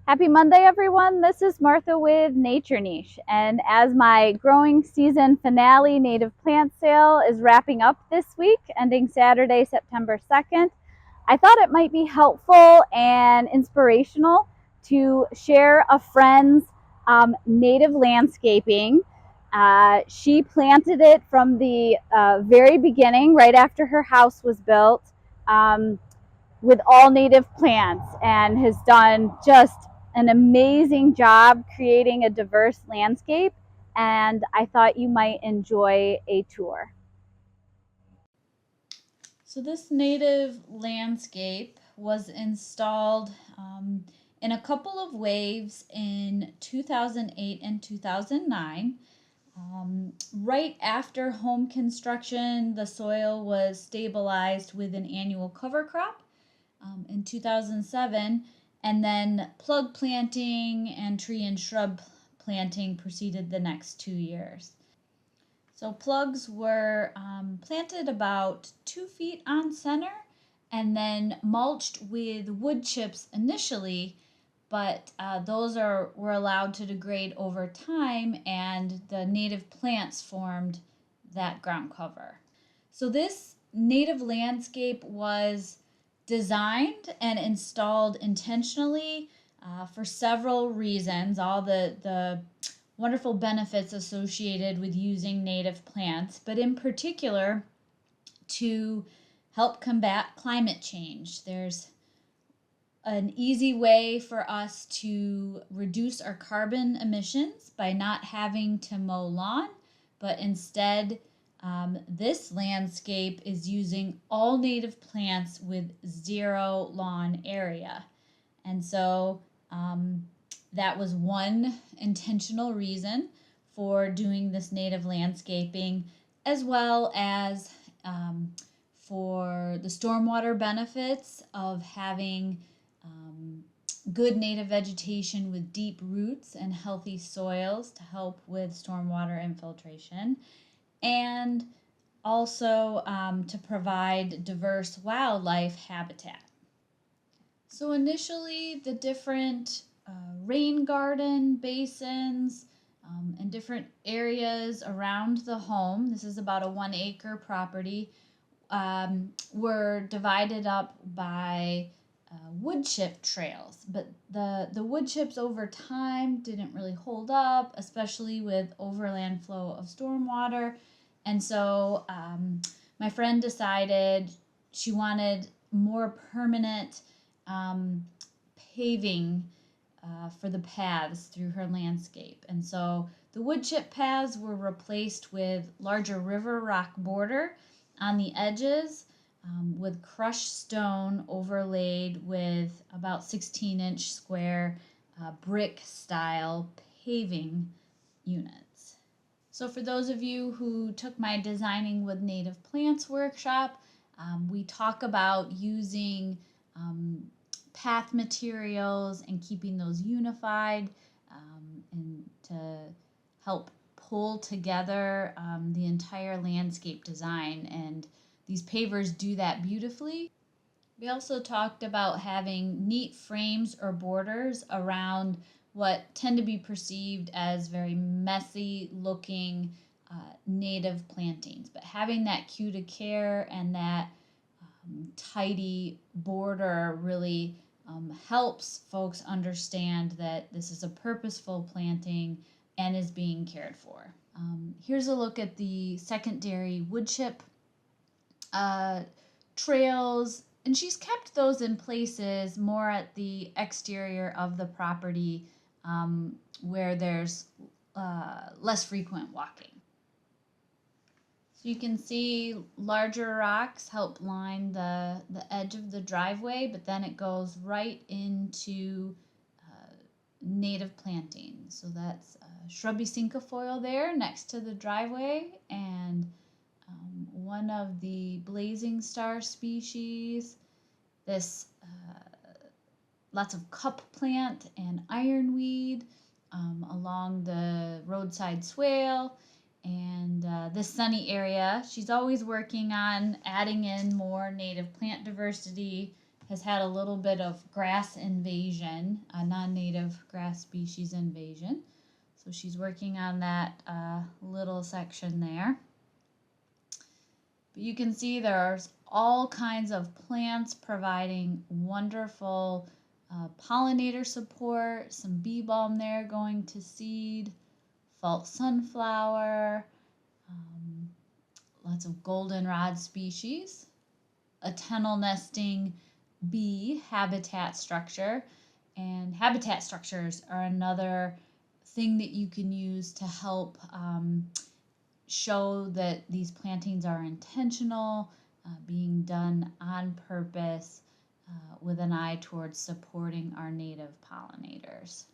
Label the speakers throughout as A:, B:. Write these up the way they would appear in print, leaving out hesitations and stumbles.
A: Happy Monday, everyone. This is Martha with Nature Niche. And as my growing season finale native plant sale is wrapping up this week, ending Saturday, September 2nd, I thought it might be helpful and inspirational to share a friend's native landscaping. She planted it from the very beginning, right after her house was built. With all native plants and has done just an amazing job creating a diverse landscape. And I thought you might enjoy a tour.
B: So this native landscape was installed in a couple of waves in 2008 and 2009. Right after home construction, the soil was stabilized with an annual cover crop in 2007, and then plug planting and tree and shrub planting proceeded the next 2 years. So plugs were planted about 2 feet on center and then mulched with wood chips initially, but were allowed to degrade over time and the native plants formed that ground cover. So this native landscape was designed and installed intentionally for several reasons. All the wonderful benefits associated with using native plants, but in particular to help combat climate change. There's an easy way for us to reduce our carbon emissions by not having to mow lawn, but instead, this landscape is using all native plants with zero lawn area. And so that was one intentional reason for doing this native landscaping, as well as for the stormwater benefits of having good native vegetation with deep roots and healthy soils to help with stormwater infiltration, and also to provide diverse wildlife habitat. So initially, the different rain garden basins and different areas around the home, this is about a 1 acre property, were divided up by wood chip trails. But the wood chips over time didn't really hold up, especially with overland flow of stormwater. And so my friend decided she wanted more permanent paving for the paths through her landscape. And so the wood chip paths were replaced with larger river rock border on the edges with crushed stone overlaid with about 16-inch square brick style paving units. So for those of you who took my Designing with Native Plants workshop, we talk about using path materials and keeping those unified and to help pull together the entire landscape design. And these pavers do that beautifully. We also talked about having neat frames or borders around what tend to be perceived as very messy looking native plantings, but having that cue to care and that tidy border really helps folks understand that this is a purposeful planting and is being cared for. Here's a look at the secondary wood chip trails, and she's kept those in places more at the exterior of the property where there's less frequent walking. So you can see larger rocks help line the edge of the driveway, but then it goes right into native plantings. So that's shrubby cinquefoil there next to the driveway, and one of the blazing star species, this lots of cup plant and ironweed along the roadside swale, and this sunny area. She's always working on adding in more native plant diversity has had a little bit of grass invasion, a non-native grass species invasion. So she's working on that little section there. But you can see there's all kinds of plants providing wonderful pollinator support, some bee balm there going to seed, false sunflower, um, lots of goldenrod species, a tunnel nesting bee habitat structure. And habitat structures are another thing that you can use to help show that these plantings are intentional, being done on purpose, with an eye towards supporting our native pollinators.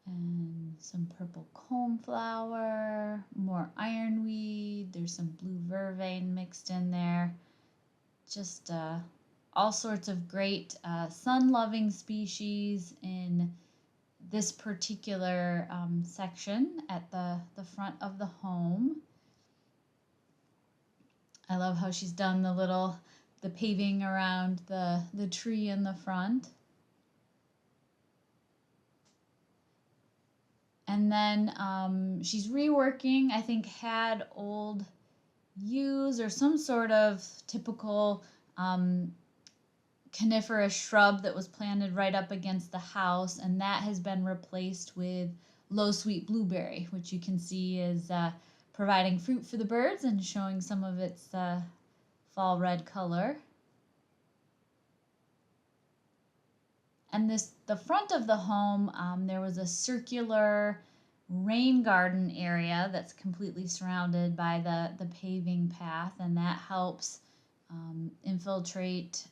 B: And some purple coneflower, more ironweed, there's some blue vervain mixed in there. Just all sorts of great sun-loving species in this particular section at the front of the home. I love how she's done the paving around the tree in the front. And then she's reworking, I think, had old yews or some sort of typical coniferous shrub that was planted right up against the house, and that has been replaced with low sweet blueberry, which you can see is providing fruit for the birds and showing some of its fall red color. And the front of the home, there was a circular rain garden area that's completely surrounded by the paving path, and that helps infiltrate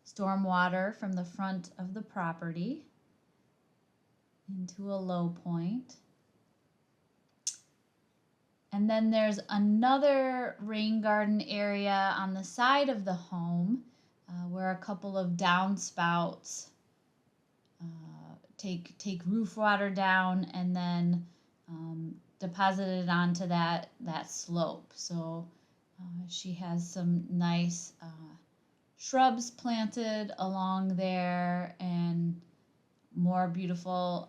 B: storm water from the front of the property into a low point. And then there's another rain garden area on the side of the home where a couple of downspouts take roof water down and then deposit it onto that slope. So she has some nice shrubs planted along there and more beautiful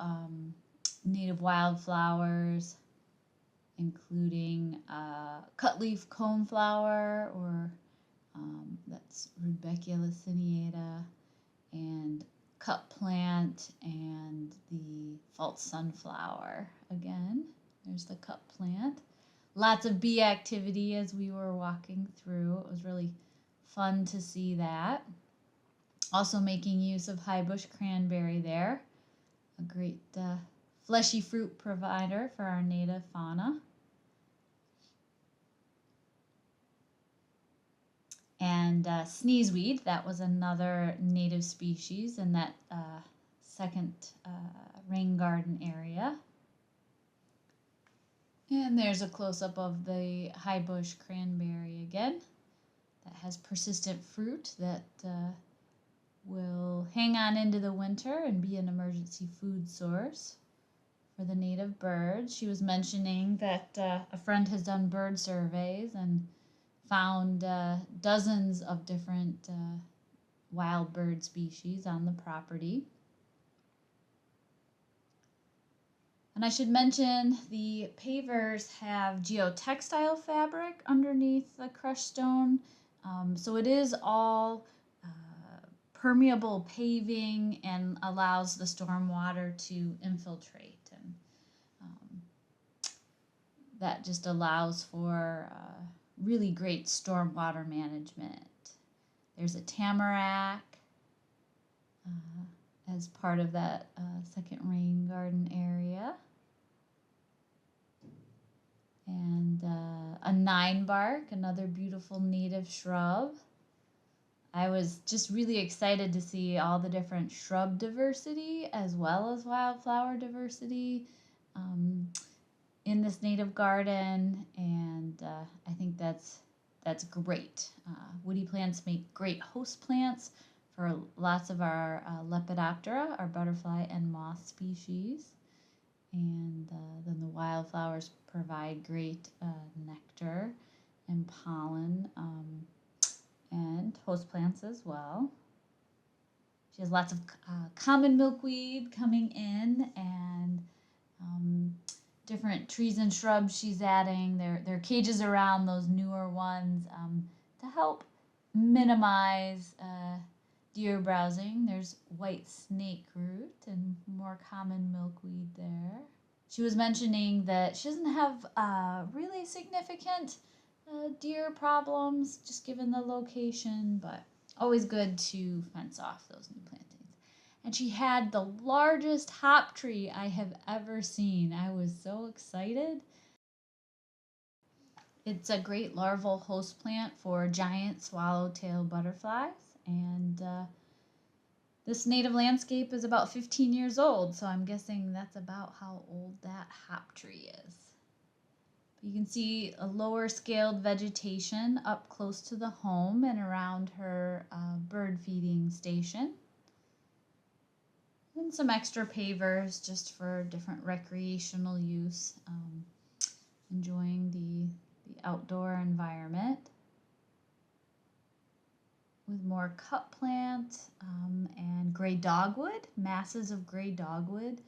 B: native wildflowers, including cutleaf coneflower, or that's Rudbecula cineata, and cut plant, and the false sunflower again. There's the cut plant. Lots of bee activity as we were walking through. It was really fun to see that. Also making use of high bush cranberry there, a great fleshy fruit provider for our native fauna. And sneezeweed, that was another native species in that second rain garden area. And there's a close-up of the high bush cranberry again that has persistent fruit that will hang on into the winter and be an emergency food source for the native birds. She was mentioning that a friend has done bird surveys and found dozens of different wild bird species on the property. And I should mention the pavers have geotextile fabric underneath the crushed stone. So it is all permeable paving and allows the storm water to infiltrate. And that just allows for really great stormwater management. There's a tamarack as part of that second rain garden area. And a ninebark, another beautiful native shrub. I was just really excited to see all the different shrub diversity as well as wildflower diversity in this native garden, and I think that's great. Woody plants make great host plants for lots of our Lepidoptera, our butterfly and moth species, and then the wildflowers provide great nectar and pollen and host plants as well. She has lots of common milkweed coming in, and different trees and shrubs she's adding. There are cages around those newer ones to help minimize deer browsing. There's white snakeroot and more common milkweed there. She was mentioning that she doesn't have really significant deer problems, just given the location, but always good to fence off those new plantings. And she had the largest hop tree I have ever seen. I was so excited. It's a great larval host plant for giant swallowtail butterflies, and this native landscape is about 15 years old, so I'm guessing that's about how old that hop tree is. You can see a lower scaled vegetation up close to the home and around her bird feeding station. And some extra pavers just for different recreational use, enjoying the outdoor environment. With more cut plant and gray dogwood, masses of gray dogwood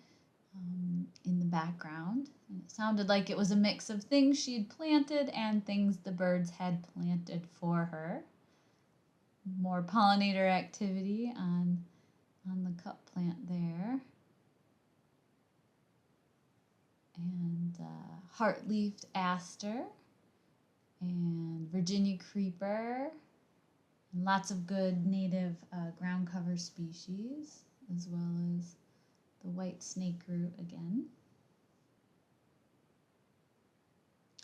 B: in the background. And it sounded like it was a mix of things she had planted and things the birds had planted for her. More pollinator activity on the cut plant there. And heart-leafed aster and Virginia creeper. And lots of good native ground cover species, as well as the white snakeroot again.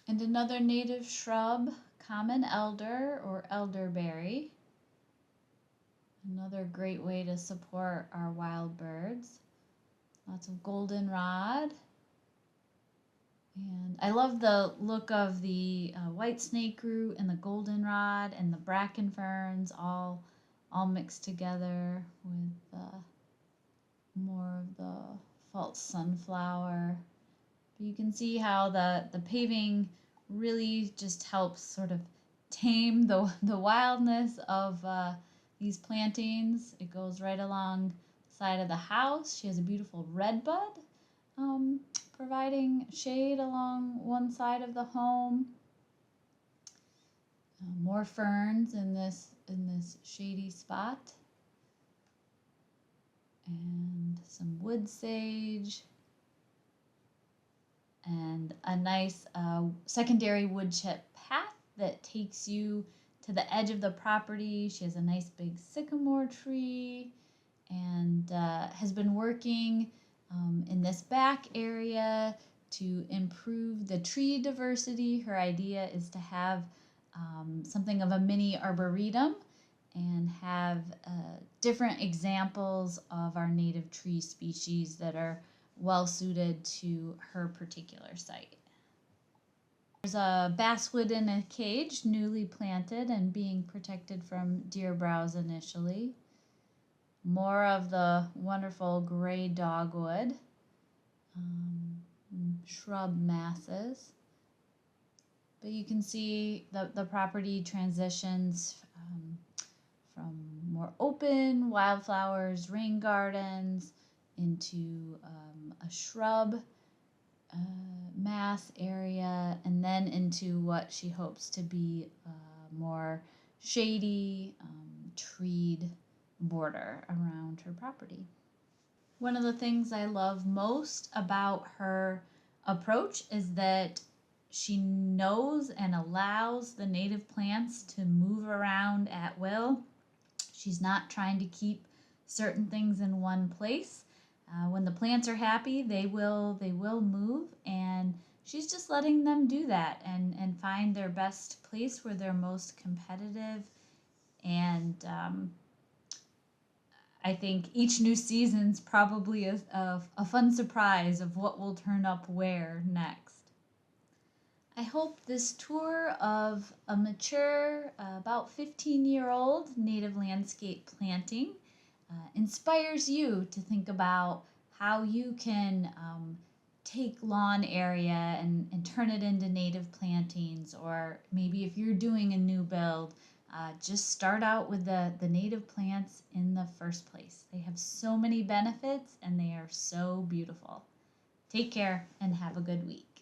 B: And another native shrub, common elder or elderberry. Another great way to support our wild birds. Lots of goldenrod. And I love the look of the white snakeroot and the goldenrod and the bracken ferns all mixed together with more of the false sunflower. But you can see how the paving really just helps sort of tame the wildness of these plantings. It goes right along the side of the house. She has a beautiful redbud providing shade along one side of the home. More ferns in this shady spot. And some wood sage. And a nice secondary wood chip path that takes you to the edge of the property. She has a nice big sycamore tree and has been working in this back area to improve the tree diversity. Her idea is to have something of a mini arboretum and have different examples of our native tree species that are well suited to her particular site. There's a basswood in a cage, newly planted and being protected from deer browse initially. More of the wonderful gray dogwood, shrub masses. But you can see the property transitions from more open wildflowers, rain gardens, into a shrub mass area, and then into what she hopes to be a more shady, treed border around her property. One of the things I love most about her approach is that she knows and allows the native plants to move around at will. She's not trying to keep certain things in one place. When the plants are happy, they will move, and she's just letting them do that and find their best place where they're most competitive. And I think each new season's probably a fun surprise of what will turn up where next. I hope this tour of a mature, about 15-year-old native landscape planting inspires you to think about how you can take lawn area and turn it into native plantings, or maybe if you're doing a new build, just start out with the native plants in the first place. They have so many benefits and they are so beautiful. Take care and have a good week.